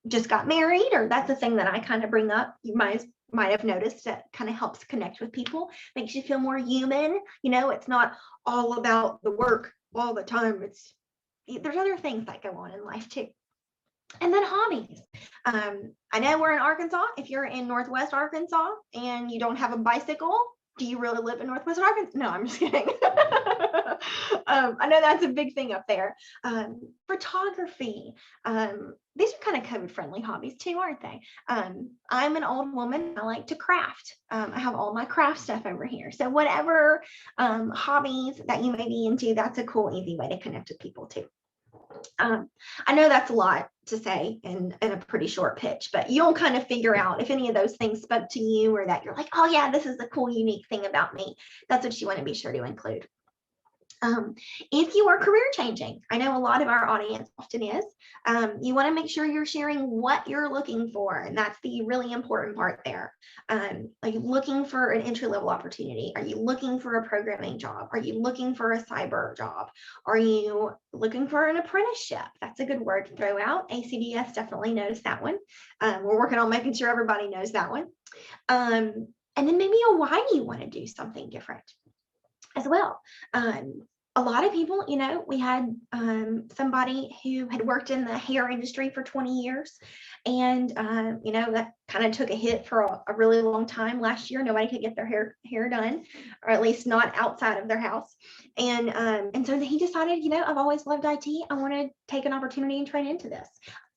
just got married, or that's a thing that I kind of bring up. You might have noticed that kind of helps connect with people, makes you feel more human. It's not all about the work all the time. There's other things that go on in life too. And then hobbies. I know we're in Arkansas. If you're in Northwest Arkansas and you don't have a bicycle, do you really live in Northwest Arkansas? No, I'm just kidding. I know that's a big thing up there. Photography. These are kind of COVID friendly hobbies too, aren't they? I'm an old woman. I like to craft. I have all my craft stuff over here. So whatever hobbies that you may be into, that's a cool, easy way to connect with people too. I know that's a lot to say in a pretty short pitch, but you'll kind of figure out if any of those things spoke to you, or that you're like, oh yeah, this is the cool, unique thing about me. That's what you want to be sure to include. If you are career changing, I know a lot of our audience often is, you want to make sure you're sharing what you're looking for. And that's the really important part there. Are you looking for an entry-level opportunity? Are you looking for a programming job? Are you looking for a cyber job? Are you looking for an apprenticeship? That's a good word to throw out. ACDS definitely knows that one. We're working on making sure everybody knows that one. And then maybe a why do you want to do something different as well. A lot of people, we had somebody who had worked in the hair industry for 20 years, and that kind of took a hit for a really long time. Last year, nobody could get their hair done, or at least not outside of their house. And so he decided, I've always loved IT. I want to take an opportunity and train into this.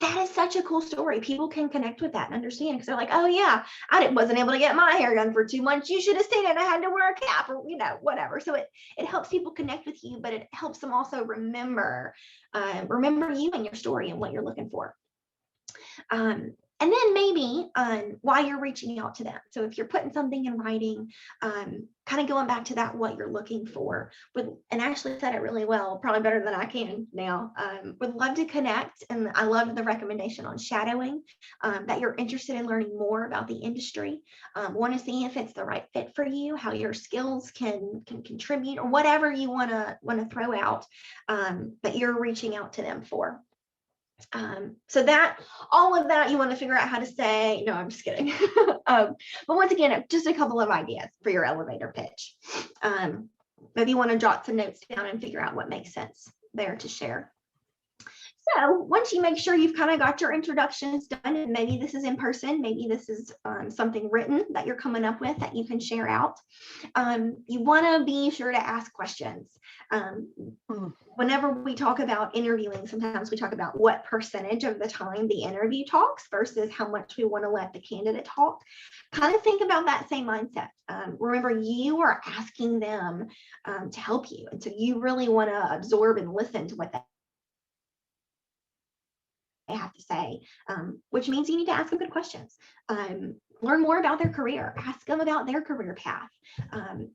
That is such a cool story. People can connect with that and understand, because they're like, oh yeah, I wasn't able to get my hair done for 2 months. You should have seen it. I had to wear a cap, or whatever. So it helps people connect with you, but it helps them also remember you and your story and what you're looking for. And then maybe why you're reaching out to them. So if you're putting something in writing, kind of going back to that, what you're looking for, and Ashley said it really well, probably better than I can now. Would love to connect. And I love the recommendation on shadowing, that you're interested in learning more about the industry, want to see if it's the right fit for you, how your skills can contribute, or whatever you want to throw out, that you're reaching out to them for. So that all of that you want to figure out how to say. No, I'm just kidding. But once again, just a couple of ideas for your elevator pitch. Maybe you want to jot some notes down and figure out what makes sense there to share. So once you make sure you've kind of got your introductions done, and maybe this is in person, maybe this is something written that you're coming up with that you can share out, you want to be sure to ask questions. Whenever we talk about interviewing, sometimes we talk about what percentage of the time the interview talks versus how much we want to let the candidate talk. Kind of think about that same mindset. Remember, you are asking them to help you. And so you really want to absorb and listen to what they have to say, which means you need to ask them good questions. Learn more about their career. Ask them about their career path.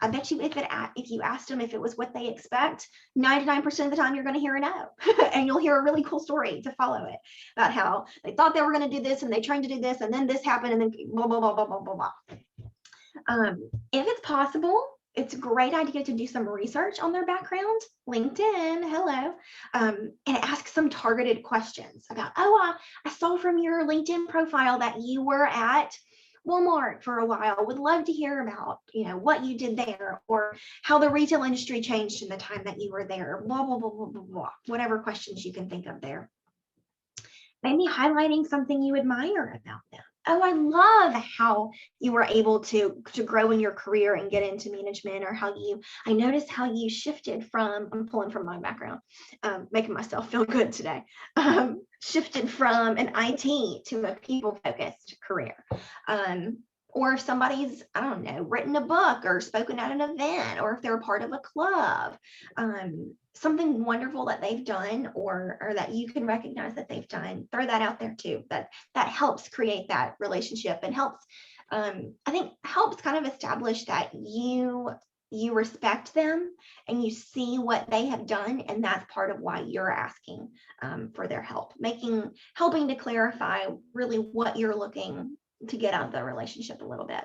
I bet you if you asked them if it was what they expect, 99% of the time you're going to hear a no. And you'll hear a really cool story to follow it about how they thought they were going to do this and they trained to do this, and then this happened, and then blah, blah, blah, blah, blah, blah, blah. If it's possible, it's a great idea to do some research on their background, LinkedIn, hello, and ask some targeted questions about, I saw from your LinkedIn profile that you were at Walmart for a while. Would love to hear about, what you did there, or how the retail industry changed in the time that you were there, blah, blah, blah, blah, blah, blah, whatever questions you can think of there. Maybe highlighting something you admire about them. Oh, I love how you were able to grow in your career and get into management, or I noticed how you shifted from, I'm pulling from my background, making myself feel good today, shifted from an IT to a people-focused career. Or if somebody's, I don't know, written a book or spoken at an event, or if they're a part of a club, something wonderful that they've done, or that you can recognize that they've done, throw that out there too. That helps create that relationship, and helps, I think helps kind of establish that you respect them and you see what they have done, and that's part of why you're asking for their help, helping to clarify really what you're looking to get out of the relationship a little bit.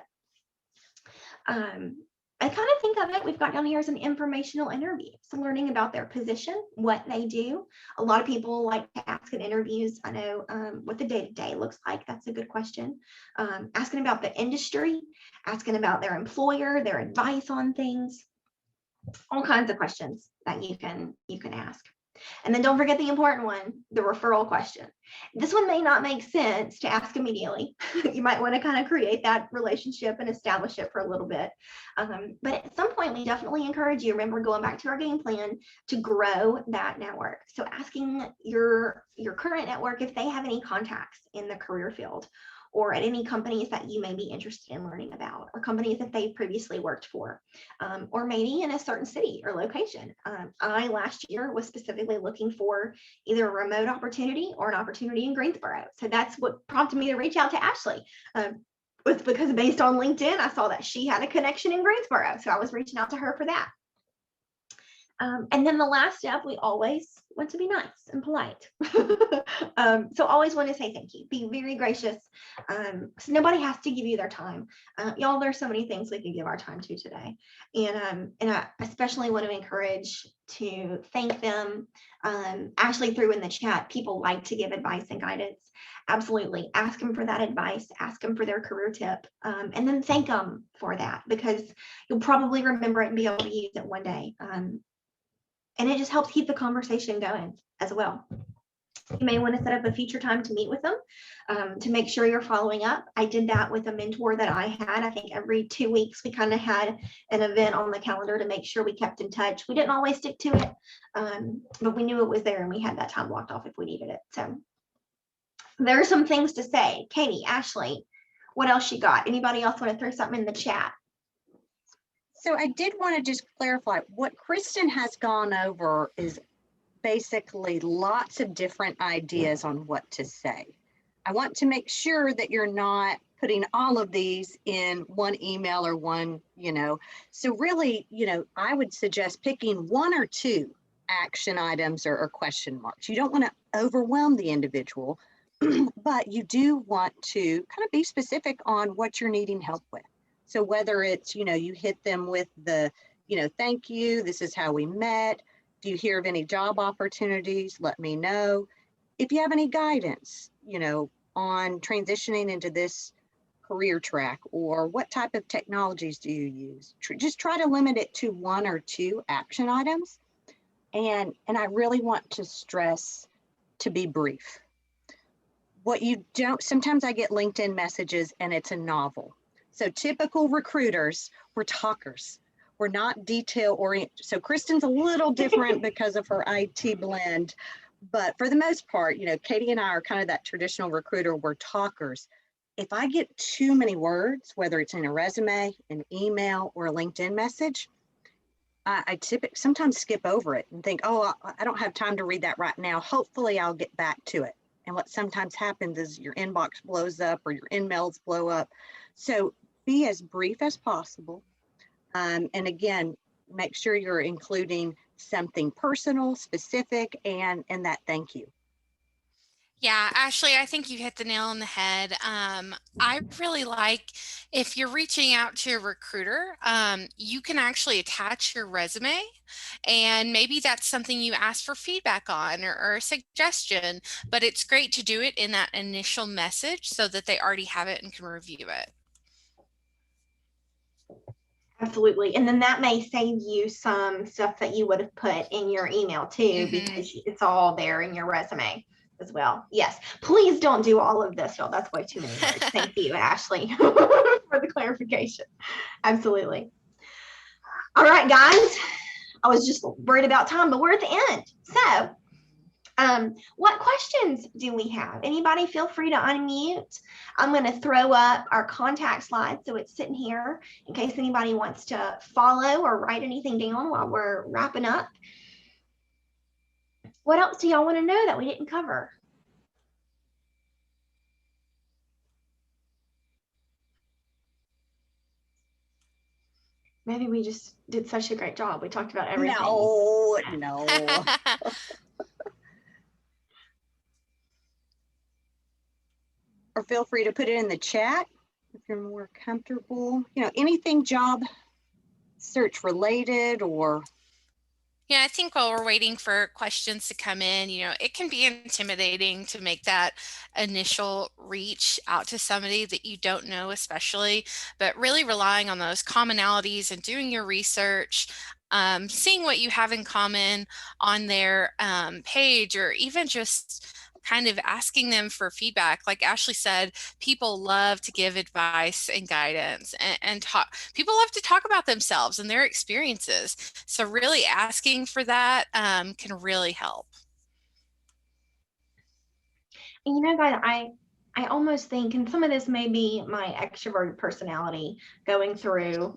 I kind of think of it, we've got down here as an informational interview. So learning about their position, what they do. A lot of people like to ask in interviews, I know, what the day-to-day looks like. That's a good question. Asking about the industry, asking about their employer, their advice on things, all kinds of questions that you can ask. And then don't forget the important one, the referral question. This one may not make sense to ask immediately. You might want to kind of create that relationship and establish it for a little bit. But at some point, we definitely encourage you, remember going back to our game plan, to grow that network. So asking your current network if they have any contacts in the career field, or at any companies that you may be interested in learning about, or companies that they've previously worked for, or maybe in a certain city or location. I last year was specifically looking for either a remote opportunity or an opportunity in Greensboro. So that's what prompted me to reach out to Ashley. Was because based on LinkedIn, I saw that she had a connection in Greensboro. So I was reaching out to her for that. And then the last step, we always want to be nice and polite. So always want to say thank you. Be very gracious. So nobody has to give you their time. Y'all, there's so many things we can give our time to today. And I especially want to encourage to thank them. Ashley threw in the chat, people like to give advice and guidance. Absolutely. Ask them for that advice. Ask them for their career tip. And then thank them for that, because you'll probably remember it and be able to use it one day. And it just helps keep the conversation going as well. You may want to set up a future time to meet with them to make sure you're following up. I did that with a mentor that I had. I think every 2 weeks we kind of had an event on the calendar to make sure we kept in touch. We didn't always stick to it, but we knew it was there and we had that time blocked off if we needed it. So there are some things to say. Katie, Ashley, what else you got? Anybody else want to throw something in the chat? So I did want to just clarify what Kristen has gone over is basically lots of different ideas on what to say. I want to make sure that you're not putting all of these in one email or one, so really, I would suggest picking one or two action items or question marks. You don't want to overwhelm the individual, but you do want to kind of be specific on what you're needing help with. So whether it's, you hit them with the, thank you, this is how we met. Do you hear of any job opportunities? Let me know. If you have any guidance, on transitioning into this career track, or what type of technologies do you use? Just try to limit it to one or two action items. And I really want to stress to be brief. What you don't, sometimes I get LinkedIn messages and it's a novel. So typical recruiters, we're talkers. We're not detail oriented. So Kristen's a little different because of her IT blend, but for the most part, Katie and I are kind of that traditional recruiter. We're talkers. If I get too many words, whether it's in a resume, an email, or a LinkedIn message, I typically sometimes skip over it and think, oh, I don't have time to read that right now. Hopefully I'll get back to it. And what sometimes happens is your inbox blows up or your emails blow up. So be as brief as possible. And again, make sure you're including something personal, specific, and that thank you. Yeah, Ashley, I think you hit the nail on the head. I really like if you're reaching out to a recruiter, you can actually attach your resume, and maybe that's something you ask for feedback on or a suggestion, but it's great to do it in that initial message so that they already have it and can review it. Absolutely. And then that may save you some stuff that you would have put in your email too, because it's all there in your resume as well. Yes. Please don't do all of this, y'all. That's way too many words. Thank you, Ashley, for the clarification. Absolutely. All right, guys. I was just worried about time, but we're at the end. So what questions do we have? Anybody feel free to unmute. I'm going to throw up our contact slide so it's sitting here in case anybody wants to follow or write anything down while we're wrapping up. What else do y'all want to know that we didn't cover? Maybe we just did such a great job. We talked about everything. No. Or feel free to put it in the chat if you're more comfortable. Anything job search related or. Yeah, I think while we're waiting for questions to come in, it can be intimidating to make that initial reach out to somebody that you don't know, especially, but really relying on those commonalities and doing your research. seeing what you have in common on their page, or even just kind of asking them for feedback. Like Ashley said, people love to give advice and guidance, and talk. People love to talk about themselves and their experiences. So really asking for that can really help. And you know, guys, I almost think, and some of this may be my extroverted personality going through,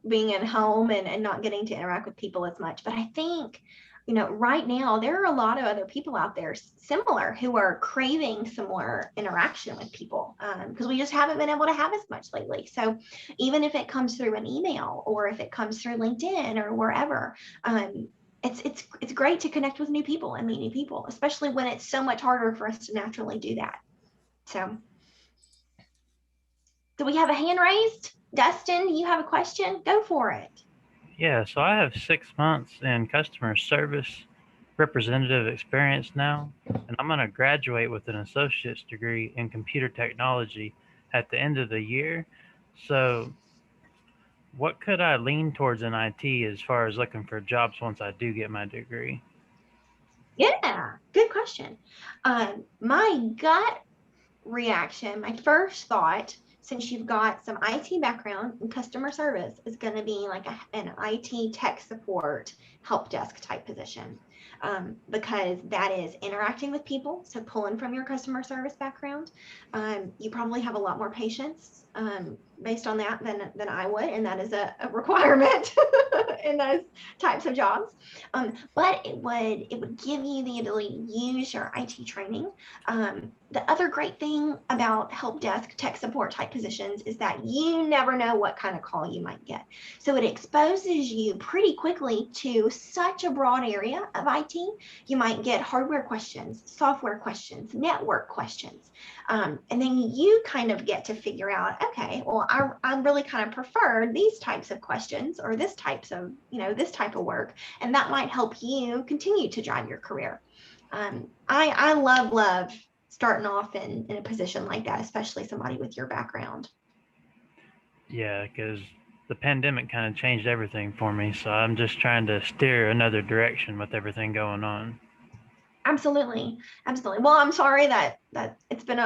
being at home and not getting to interact with people as much. But I think, right now there are a lot of other people out there similar who are craving similar interaction with people, because we just haven't been able to have as much lately. So even if it comes through an email or if it comes through LinkedIn or wherever, it's great to connect with new people and meet new people, especially when it's so much harder for us to naturally do that. So, do we have a hand raised? Dustin, you have a question? Go for it. Yeah, so I have 6 months in customer service representative experience now, and I'm going to graduate with an associate's degree in computer technology at the end of the year. So, what could I lean towards in IT as far as looking for jobs once I do get my degree? Yeah, good question. My gut reaction, my first thought, since you've got some IT background in customer service, is going to be like an IT tech support help desk type position, because that is interacting with people. So pulling from your customer service background, you probably have a lot more patience based on that than I would, and that is a requirement in those types of jobs. But it would give you the ability to use your IT training. The other great thing about help desk tech support type positions is that you never know what kind of call you might get. So it exposes you pretty quickly to such a broad area of IT. You might get hardware questions, software questions, network questions. And then you kind of get to figure out, okay, well, I really kind of prefer these types of questions or this type of work. And that might help you continue to drive your career. I love starting off in a position like that, especially somebody with your background. Yeah, because the pandemic kind of changed everything for me, so I'm just trying to steer another direction with everything going on. Absolutely. Well, I'm sorry that it's been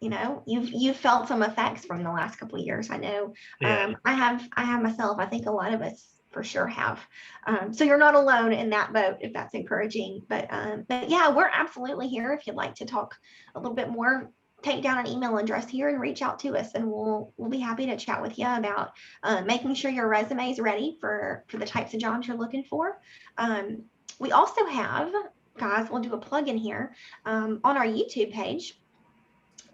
you've felt some effects from the last couple of years. I know. Yeah. I have myself. I think a lot of us for sure have. So you're not alone in that boat, if that's encouraging. But yeah, we're absolutely here. If you'd like to talk a little bit more, take down an email address here and reach out to us, and we'll be happy to chat with you about making sure your resume is ready for the types of jobs you're looking for. We also have, guys, we'll do a plug in here, on our YouTube page.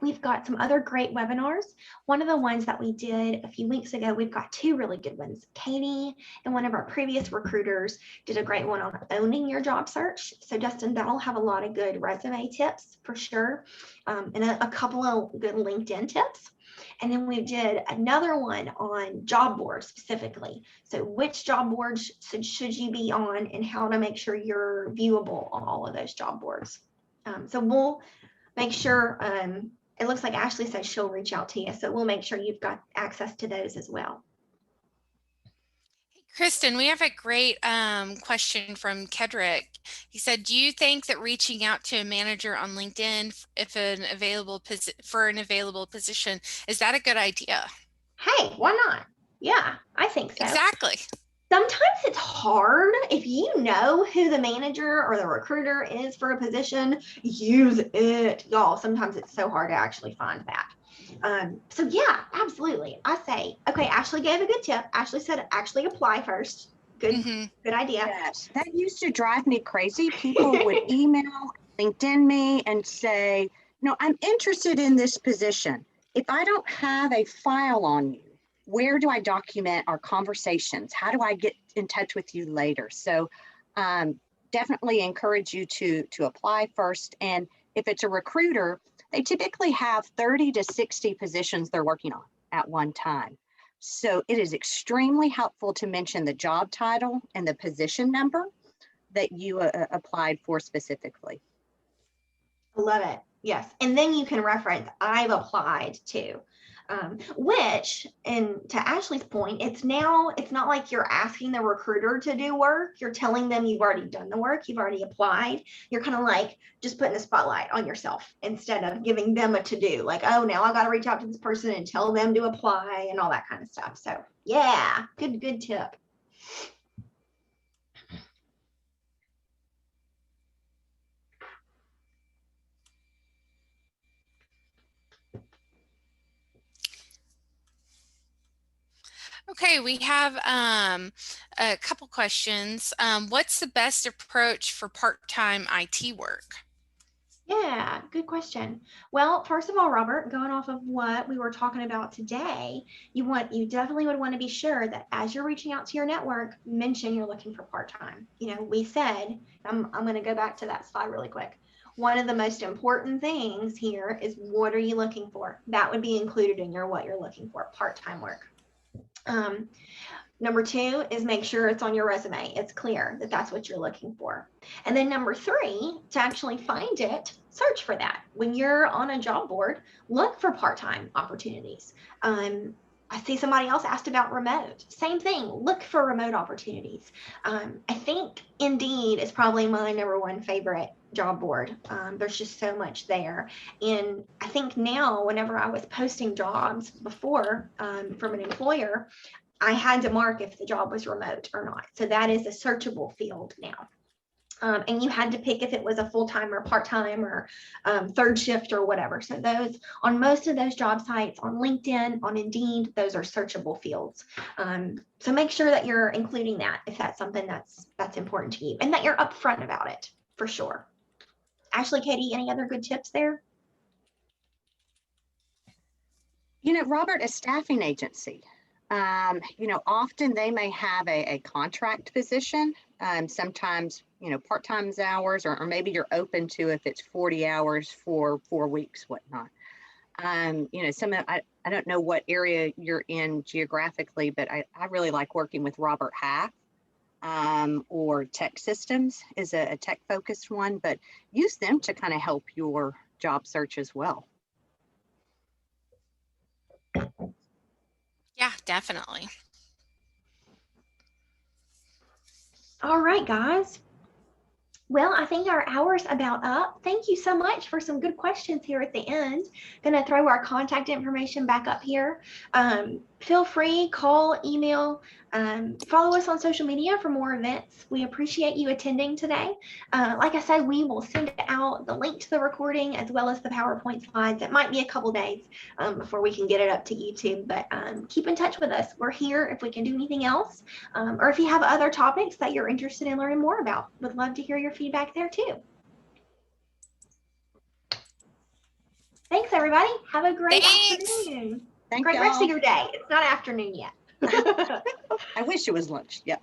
We've got some other great webinars. One of the ones that we did a few weeks ago, we've got two really good ones. Katie and one of our previous recruiters did a great one on owning your job search. So Dustin, that'll have a lot of good resume tips for sure, and a couple of good LinkedIn tips. And then we did another one on job boards specifically. So which job boards should you be on, and how to make sure you're viewable on all of those job boards. So we'll make sure, it looks like Ashley said she'll reach out to you. So we'll make sure you've got access to those as well. Kristen, we have a great question from Kedrick. He said, do you think that reaching out to a manager on LinkedIn for an available position, is that a good idea? Hey, why not? Yeah, I think so. Exactly. Sometimes it's hard. If you know who the manager or the recruiter is for a position, use it, y'all. Sometimes it's so hard to actually find that. So yeah, absolutely. I say, okay, Ashley gave a good tip. Ashley said, actually apply first. Good idea. Yes, that used to drive me crazy. People would email, LinkedIn me and say, I'm interested in this position. If I don't have a file on you, where do I document our conversations? How do I get in touch with you later? So definitely encourage you to apply first. And if it's a recruiter, they typically have 30 to 60 positions they're working on at one time. So it is extremely helpful to mention the job title and the position number that you applied for specifically. I love it. Yes. And then you can reference, I've applied to. Which, and to Ashley's point, it's not like you're asking the recruiter to do work. You're telling them you've already done the work, you've already applied. You're kind of like just putting a spotlight on yourself instead of giving them a to-do, like, oh, now I got to reach out to this person and tell them to apply and all that kind of stuff. So yeah, good tip. Okay, we have a couple questions. What's the best approach for part-time IT work? Yeah, good question. Well, first of all, Robert, going off of what we were talking about today, you definitely would want to be sure that as you're reaching out to your network, mention you're looking for part-time. We said, I'm going to go back to that slide really quick. One of the most important things here is, what are you looking for? That would be included in what you're looking for, part-time work. Number 2 is make sure it's on your resume. It's clear that that's what you're looking for. And then number 3, to actually find it, search for that. When you're on a job board, look for part-time opportunities. I see somebody else asked about remote. Same thing, look for remote opportunities. I think Indeed is probably my number 1 favorite job board. There's just so much there. And I think now, whenever I was posting jobs before from an employer, I had to mark if the job was remote or not. So that is a searchable field now. And you had to pick if it was a full-time or part-time or third shift or whatever. So those, on most of those job sites, on LinkedIn, on Indeed, those are searchable fields. So make sure that you're including that if that's something that's important to you, and that you're upfront about it for sure. Ashley, Katie, any other good tips there? Robert, a staffing agency, often they may have a contract position. Sometimes, part-time hours, or maybe you're open to if it's 40 hours for 4 weeks, whatnot. I don't know what area you're in geographically, but I really like working with Robert Half, or Tech Systems is a tech-focused one, but use them to kind of help your job search as well. Yeah, definitely. All right, guys. Well, I think our hour's about up. Thank you so much for some good questions here at the end. Gonna throw our contact information back up here. Feel free, call, email, follow us on social media for more events. We appreciate you attending today. Like I said, we will send out the link to the recording as well as the PowerPoint slides. It might be a couple days before we can get it up to YouTube, but keep in touch with us. We're here if we can do anything else, or if you have other topics that you're interested in learning more about. Would love to hear your feedback there too. Thanks, everybody. Have a great afternoon. Great rest of your day. It's not afternoon yet. I wish it was lunch. Yeah.